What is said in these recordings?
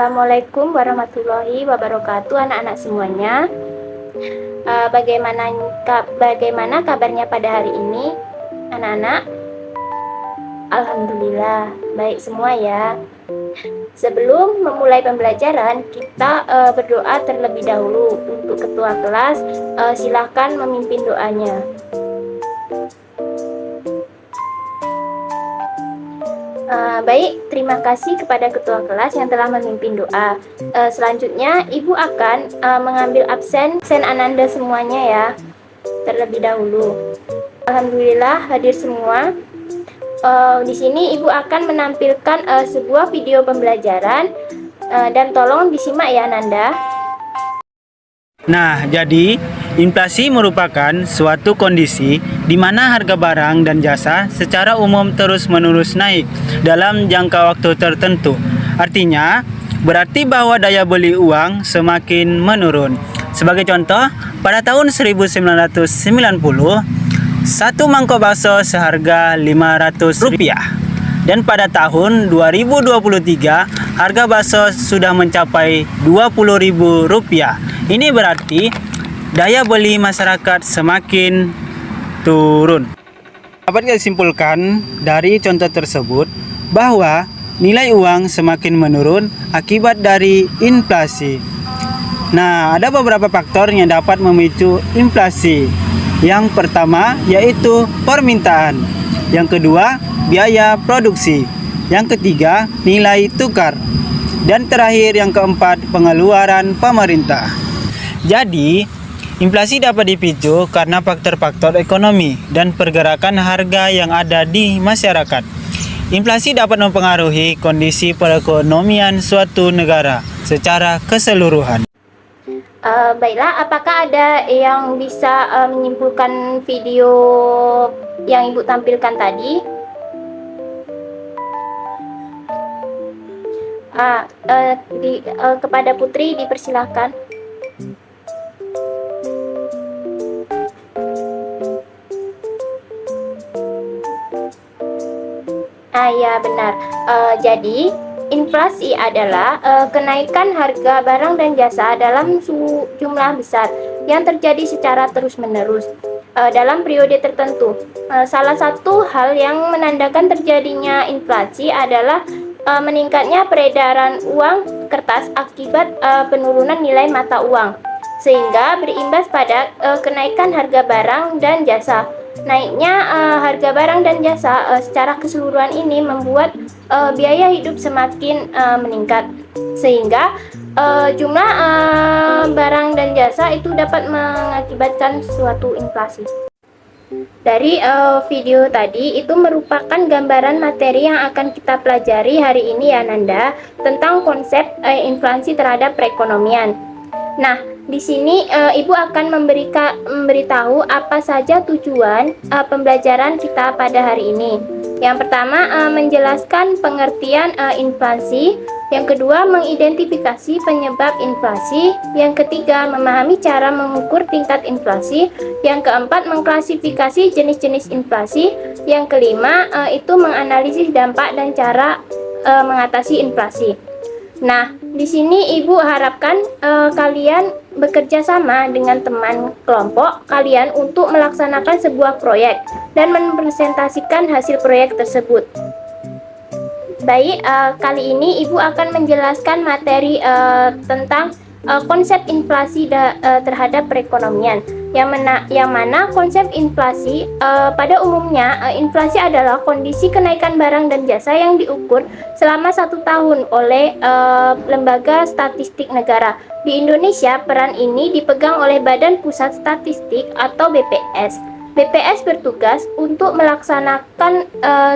Assalamualaikum warahmatullahi wabarakatuh, anak-anak semuanya. Bagaimana kabarnya pada hari ini, anak-anak? Alhamdulillah, baik semua ya. Sebelum memulai pembelajaran, kita berdoa terlebih dahulu. Untuk ketua kelas, silakan memimpin doanya. Baik, terima kasih kepada ketua kelas yang telah memimpin doa. Selanjutnya, Ibu akan mengambil absen Ananda semuanya ya, terlebih dahulu. Alhamdulillah hadir semua. Di sini Ibu akan menampilkan sebuah video pembelajaran dan tolong disimak ya, Nanda. Nah, jadi inflasi merupakan suatu kondisi di mana harga barang dan jasa secara umum terus-menerus naik dalam jangka waktu tertentu. Artinya, berarti bahwa daya beli uang semakin menurun. Sebagai contoh, pada tahun 1990, satu mangkok bakso seharga Rp500. Dan pada tahun 2023, harga bakso sudah mencapai Rp20.000. Ini berarti daya beli masyarakat semakin turun. Dapat kita simpulkan dari contoh tersebut bahwa nilai uang semakin menurun akibat dari inflasi. Nah, ada beberapa faktor yang dapat memicu inflasi. Yang pertama yaitu permintaan. Yang kedua, biaya produksi. Yang ketiga, nilai tukar. Dan terakhir yang keempat, pengeluaran pemerintah. Jadi, inflasi dapat dipicu karena faktor-faktor ekonomi dan pergerakan harga yang ada di masyarakat. Inflasi dapat mempengaruhi kondisi perekonomian suatu negara secara keseluruhan. Baiklah, apakah ada yang bisa menyimpulkan video yang Ibu tampilkan tadi? Kepada Putri dipersilahkan. Ya benar. Jadi inflasi adalah kenaikan harga barang dan jasa dalam jumlah besar yang terjadi secara terus-menerus dalam periode tertentu. Salah satu hal yang menandakan terjadinya inflasi adalah meningkatnya peredaran uang kertas akibat penurunan nilai mata uang, sehingga berimbas pada kenaikan harga barang dan jasa. Naiknya harga barang dan jasa secara keseluruhan ini membuat biaya hidup semakin meningkat, sehingga jumlah barang dan jasa itu dapat mengakibatkan suatu inflasi. Dari video tadi itu merupakan gambaran materi yang akan kita pelajari hari ini ya, Nanda, tentang konsep inflasi terhadap perekonomian. Nah, di sini Ibu akan memberitahu apa saja tujuan pembelajaran kita pada hari ini. Yang pertama, menjelaskan pengertian inflasi. Yang kedua, mengidentifikasi penyebab inflasi. Yang ketiga, memahami cara mengukur tingkat inflasi. Yang keempat, mengklasifikasi jenis-jenis inflasi. Yang kelima, itu menganalisis dampak dan cara mengatasi inflasi. Nah, di sini Ibu harapkan kalian bekerja sama dengan teman kelompok kalian untuk melaksanakan sebuah proyek dan mempresentasikan hasil proyek tersebut. Baik, kali ini Ibu akan menjelaskan materi tentang konsep inflasi terhadap perekonomian. Yang mana konsep inflasi pada umumnya inflasi adalah kondisi kenaikan barang dan jasa yang diukur selama 1 tahun oleh lembaga statistik negara. Di Indonesia, peran ini dipegang oleh Badan Pusat Statistik atau BPS. BPS bertugas untuk melaksanakan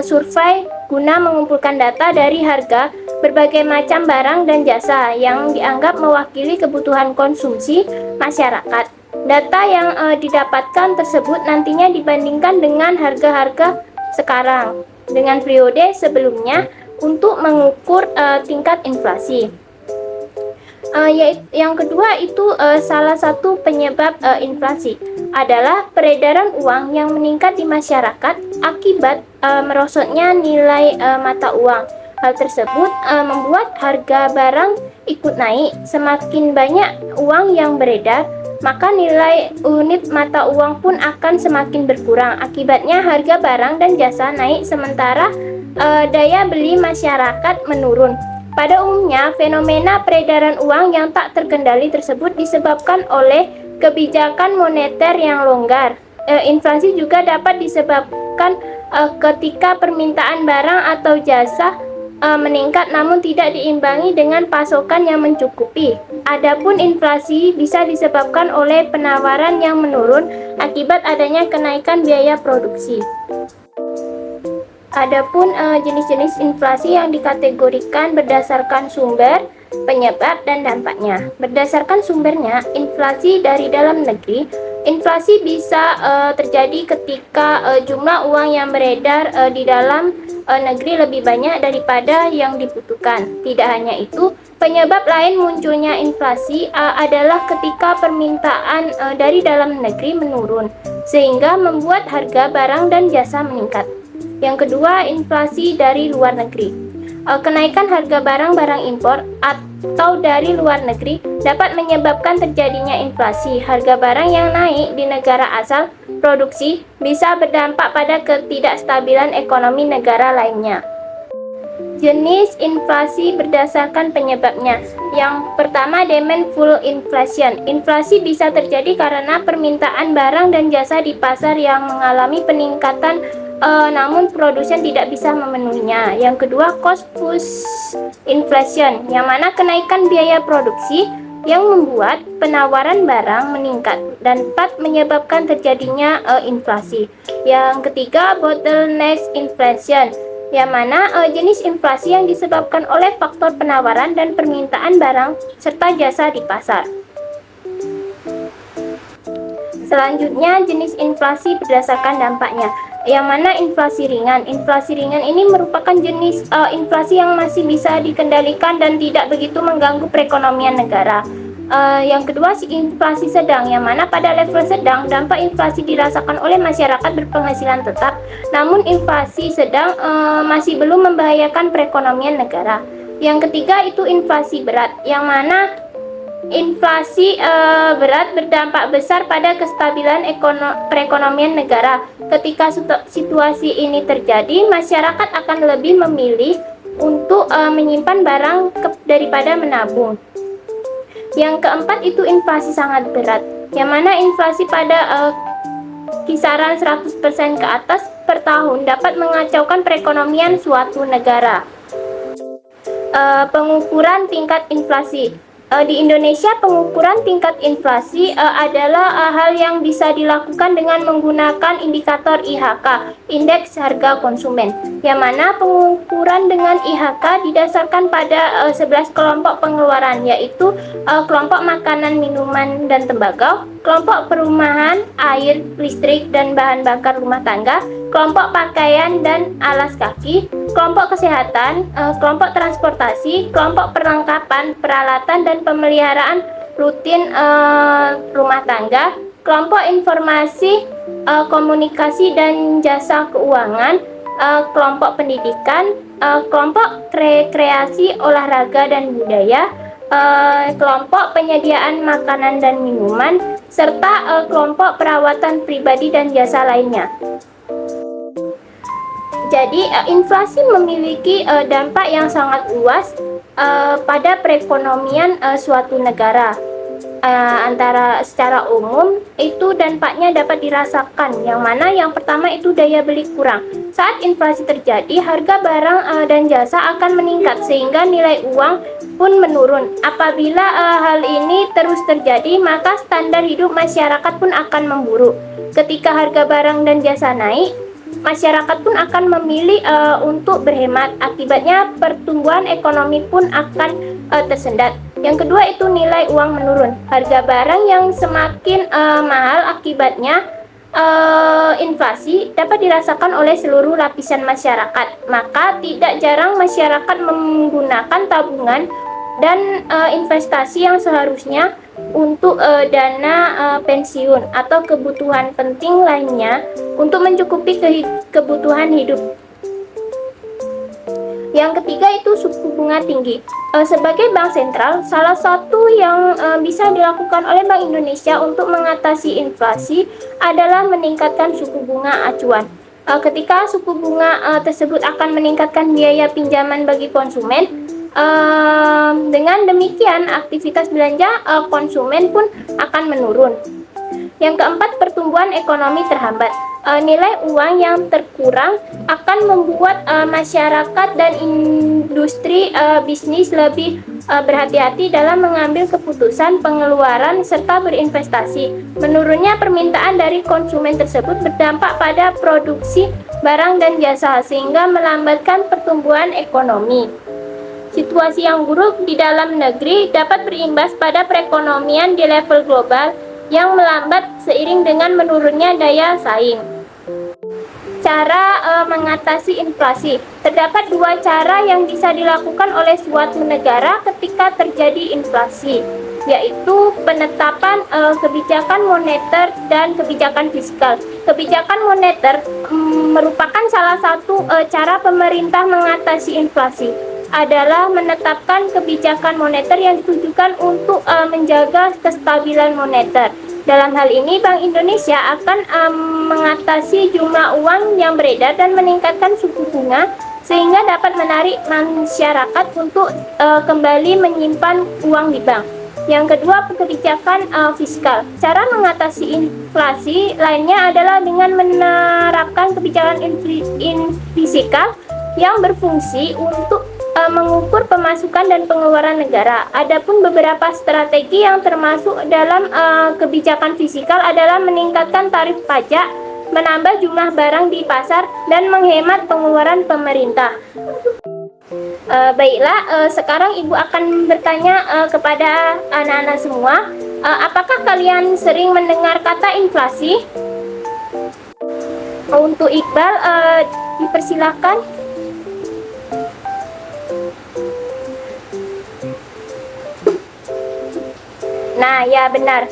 survei guna mengumpulkan data dari harga berbagai macam barang dan jasa yang dianggap mewakili kebutuhan konsumsi masyarakat. Data yang didapatkan tersebut nantinya dibandingkan dengan harga-harga sekarang dengan periode sebelumnya untuk mengukur tingkat inflasi. Yang kedua itu salah satu penyebab inflasi adalah peredaran uang yang meningkat di masyarakat akibat merosotnya nilai mata uang. Hal tersebut membuat harga barang ikut naik. Semakin banyak uang yang beredar, maka nilai unit mata uang pun akan semakin berkurang. Akibatnya harga barang dan jasa naik sementara daya beli masyarakat menurun. Pada umumnya, fenomena peredaran uang yang tak terkendali tersebut disebabkan oleh kebijakan moneter yang longgar. Inflasi juga dapat disebabkan ketika permintaan barang atau jasa meningkat namun tidak diimbangi dengan pasokan yang mencukupi. Adapun inflasi bisa disebabkan oleh penawaran yang menurun akibat adanya kenaikan biaya produksi. Adapun jenis-jenis inflasi yang dikategorikan berdasarkan sumber, penyebab, dan dampaknya. Berdasarkan sumbernya, inflasi dari dalam negeri. Inflasi bisa terjadi ketika jumlah uang yang beredar di dalam negeri lebih banyak daripada yang dibutuhkan. Tidak hanya itu, penyebab lain munculnya inflasi adalah ketika permintaan dari dalam negeri menurun, sehingga membuat harga barang dan jasa meningkat. Yang kedua, inflasi dari luar negeri. Kenaikan harga barang-barang impor atau dari luar negeri dapat menyebabkan terjadinya inflasi. Harga barang yang naik di negara asal produksi bisa berdampak pada ketidakstabilan ekonomi negara lainnya. Jenis inflasi berdasarkan penyebabnya. Yang pertama, demandful inflation. Inflasi bisa terjadi karena permintaan barang dan jasa di pasar yang mengalami peningkatan namun produsen tidak bisa memenuhinya. Yang kedua, cost push inflation, yang mana kenaikan biaya produksi yang membuat penawaran barang meningkat dan dapat menyebabkan terjadinya inflasi. Yang ketiga, bottleneck inflation, yang mana jenis inflasi yang disebabkan oleh faktor penawaran dan permintaan barang serta jasa di pasar. Selanjutnya, jenis inflasi berdasarkan dampaknya, yang mana inflasi ringan. Inflasi ringan ini merupakan jenis inflasi yang masih bisa dikendalikan dan tidak begitu mengganggu perekonomian negara. Yang kedua, inflasi sedang, yang mana pada level sedang dampak inflasi dirasakan oleh masyarakat berpenghasilan tetap, namun inflasi sedang masih belum membahayakan perekonomian negara. Yang ketiga itu inflasi berat, yang mana inflasi berat berdampak besar pada kestabilan perekonomian negara. Ketika situasi ini terjadi, masyarakat akan lebih memilih untuk menyimpan barang daripada menabung. Yang keempat itu inflasi sangat berat, yang mana inflasi pada kisaran 100% ke atas per tahun dapat mengacaukan perekonomian suatu negara. Pengukuran tingkat inflasi. Di Indonesia, pengukuran tingkat inflasi adalah hal yang bisa dilakukan dengan menggunakan indikator IHK, Indeks Harga Konsumen, yang mana pengukuran dengan IHK didasarkan pada 11 kelompok pengeluaran, yaitu kelompok makanan, minuman, dan tembakau, kelompok perumahan, air, listrik, dan bahan bakar rumah tangga, kelompok pakaian dan alas kaki, kelompok kesehatan, kelompok transportasi, kelompok perlengkapan, peralatan, dan pemeliharaan rutin rumah tangga, kelompok informasi, komunikasi dan jasa keuangan, kelompok pendidikan, kelompok rekreasi, olahraga dan budaya, kelompok penyediaan makanan dan minuman, serta kelompok perawatan pribadi dan jasa lainnya. Jadi inflasi memiliki dampak yang sangat luas pada perekonomian suatu negara. Antara secara umum itu dampaknya dapat dirasakan, yang mana yang pertama itu daya beli kurang. Saat inflasi terjadi, harga barang dan jasa akan meningkat sehingga nilai uang pun menurun. Apabila hal ini terus terjadi, maka standar hidup masyarakat pun akan memburuk. Ketika harga barang dan jasa naik, masyarakat pun akan memilih untuk berhemat. Akibatnya pertumbuhan ekonomi pun akan tersendat. Yang kedua itu nilai uang menurun. Harga barang yang semakin mahal akibatnya inflasi dapat dirasakan oleh seluruh lapisan masyarakat. Maka tidak jarang masyarakat menggunakan tabungan dan investasi yang seharusnya untuk dana pensiun atau kebutuhan penting lainnya untuk mencukupi kebutuhan hidup. Yang ketiga itu suku bunga tinggi. Sebagai bank sentral, salah satu yang bisa dilakukan oleh Bank Indonesia untuk mengatasi inflasi adalah meningkatkan suku bunga acuan. Ketika suku bunga tersebut akan meningkatkan biaya pinjaman bagi konsumen, dengan demikian aktivitas belanja konsumen pun akan menurun. Yang keempat, pertumbuhan ekonomi terhambat. Nilai uang yang terkurang akan membuat masyarakat dan industri bisnis lebih berhati-hati dalam mengambil keputusan pengeluaran serta berinvestasi. Menurunnya permintaan dari konsumen tersebut berdampak pada produksi barang dan jasa sehingga melambatkan pertumbuhan ekonomi. Situasi yang buruk di dalam negeri dapat berimbas pada perekonomian di level global yang melambat seiring dengan menurunnya daya saing. Cara mengatasi inflasi. Terdapat dua cara yang bisa dilakukan oleh suatu negara ketika terjadi inflasi, yaitu penetapan kebijakan moneter dan kebijakan fiskal. Kebijakan moneter merupakan salah satu cara pemerintah mengatasi inflasi, adalah menetapkan kebijakan moneter yang ditujukan untuk menjaga kestabilan moneter. Dalam hal ini, Bank Indonesia akan mengatasi jumlah uang yang beredar dan meningkatkan suku bunga sehingga dapat menarik masyarakat untuk kembali menyimpan uang di bank. Yang kedua, kebijakan fiskal. Cara mengatasi inflasi lainnya adalah dengan menerapkan kebijakan fiskal yang berfungsi untuk mengukur pemasukan dan pengeluaran negara. Adapun beberapa strategi yang termasuk dalam kebijakan fiskal adalah meningkatkan tarif pajak, menambah jumlah barang di pasar, dan menghemat pengeluaran pemerintah. Baiklah, sekarang Ibu akan bertanya kepada anak-anak semua, apakah kalian sering mendengar kata inflasi? Untuk Iqbal, dipersilakan. Nah, ya benar.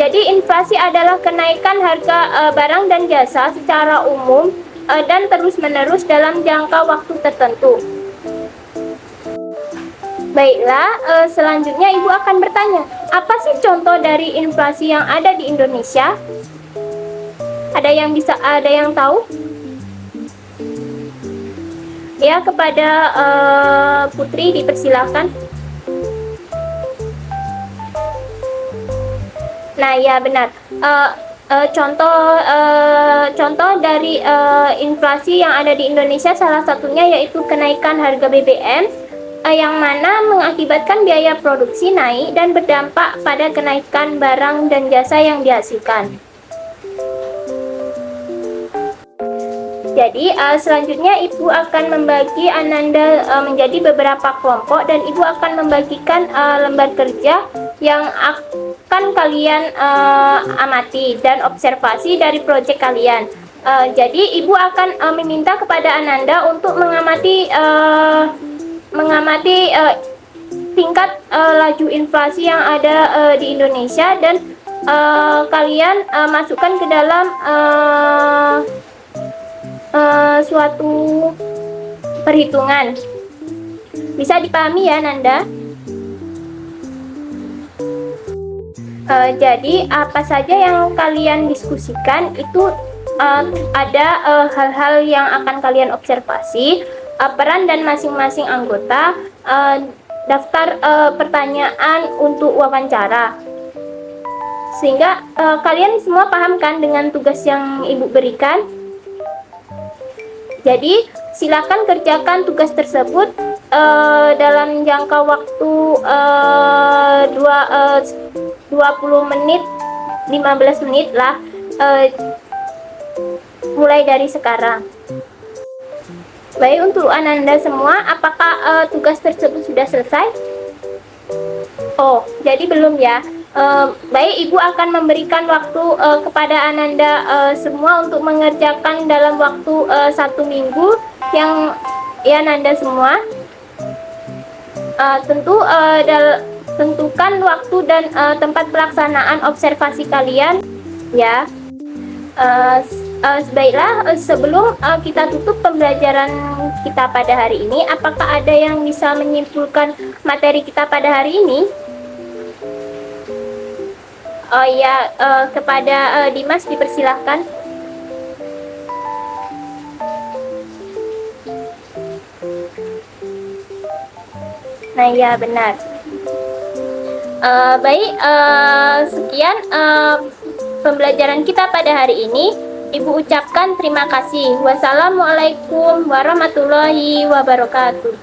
Jadi inflasi adalah kenaikan harga barang dan jasa secara umum dan terus-menerus dalam jangka waktu tertentu. Baiklah, selanjutnya Ibu akan bertanya, apa sih contoh dari inflasi yang ada di Indonesia? Ada yang tahu? Ya, kepada Putri dipersilakan. Nah, ya benar. Contoh dari inflasi yang ada di Indonesia salah satunya yaitu kenaikan harga BBM yang mana mengakibatkan biaya produksi naik dan berdampak pada kenaikan barang dan jasa yang dihasilkan. Jadi selanjutnya Ibu akan membagi Ananda menjadi beberapa kelompok dan Ibu akan membagikan lembar kerja yang akan kalian amati dan observasi dari proyek kalian. Jadi Ibu akan meminta kepada Ananda untuk mengamati tingkat laju inflasi yang ada di Indonesia dan kalian masukkan ke dalam suatu perhitungan. Bisa dipahami ya, Nanda? Jadi apa saja yang kalian diskusikan itu ada hal-hal yang akan kalian observasi, peran dan masing-masing anggota, daftar pertanyaan untuk wawancara, sehingga kalian semua paham kan dengan tugas yang Ibu berikan. Jadi silakan kerjakan tugas tersebut dalam jangka waktu 20 menit, 15 menit lah, mulai dari sekarang. Baik, untuk Ananda semua, apakah tugas tersebut sudah selesai? Oh, jadi belum ya. Baik, Ibu akan memberikan waktu kepada Ananda semua untuk mengerjakan dalam waktu 1 minggu yang ya Ananda semua. Tentukan waktu dan tempat pelaksanaan observasi kalian ya. Baiklah, sebelum kita tutup pembelajaran kita pada hari ini, apakah ada yang bisa menyimpulkan materi kita pada hari ini? Oh ya, kepada Dimas dipersilahkan. Nah ya, benar. Baik, sekian pembelajaran kita pada hari ini. Ibu ucapkan terima kasih. Wassalamualaikum warahmatullahi wabarakatuh.